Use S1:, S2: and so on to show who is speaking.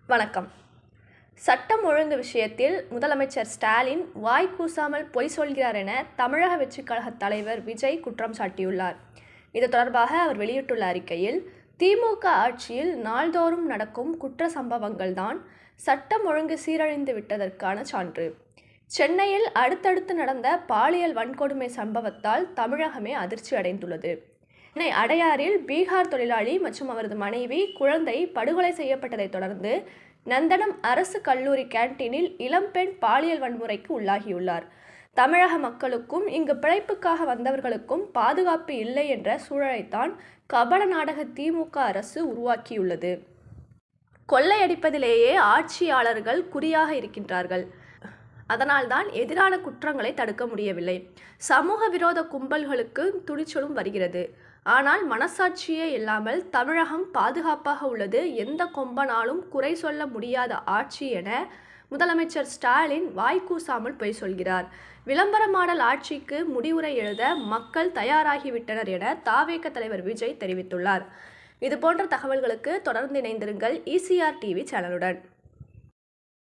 S1: வணக்கம். சட்டம் ஒழுங்கு விஷயத்தில் முதலமைச்சர் ஸ்டாலின் வாய் கூசாமல் பொய் சொல்கிறார் என தமிழக வெற்றிக் கழக தலைவர் விஜய் குற்றம் சாட்டியுள்ளார். இது தொடர்பாக அவர் வெளியிட்டுள்ள அறிக்கையில், திமுக ஆட்சியில் நாள்தோறும் நடக்கும் குற்ற சம்பவங்கள்தான் சட்டம் ஒழுங்கு சீரழிந்து விட்டதற்கான சான்று. சென்னையில் அடுத்தடுத்து நடந்த பாலியல் வன்கொடுமை சம்பவத்தால் தமிழகமே அதிர்ச்சி அடைந்துள்ளது. சென்னை அடையாறில் பீகார் தொழிலாளி மற்றும் அவரது மனைவி, குழந்தை படுகொலை செய்யப்பட்டதை தொடர்ந்து நந்தனம் அரசு கல்லூரி கேன்டீனில் இளம்பெண் பாலியல் வன்முறைக்கு உள்ளாகியுள்ளார். தமிழக மக்களுக்கும் இங்கு பிழைப்புக்காக வந்தவர்களுக்கும் பாதுகாப்பு இல்லை என்ற சூழலைத்தான் கபட நாடக திமுக அரசு உருவாக்கியுள்ளது. கொள்ளையடிப்பதிலேயே ஆட்சியாளர்கள் குறியாக இருக்கின்றார்கள். அதனால்தான் எதிரான குற்றங்களை தடுக்க முடியவில்லை. சமூக விரோத கும்பல்களுக்கு துணிச்சலும் வருகிறது. ஆனால் மனசாட்சியே இல்லாமல் தமிழகம் பாதுகாப்பாக உள்ளது, எந்த கொம்பனாலும் குறை சொல்ல முடியாத ஆட்சி என முதலமைச்சர் ஸ்டாலின் வாய்க்கூசாமல் பொய் சொல்கிறார். விளம்பர மாடல் ஆட்சிக்கு முடிவுரை எழுத மக்கள் தயாராகிவிட்டனர் என தவேக தலைவர் விஜய் தெரிவித்துள்ளார். இதுபோன்ற தகவல்களுக்கு தொடர்ந்து இணைந்திருங்கள் ECR டிவி சேனலுடன்.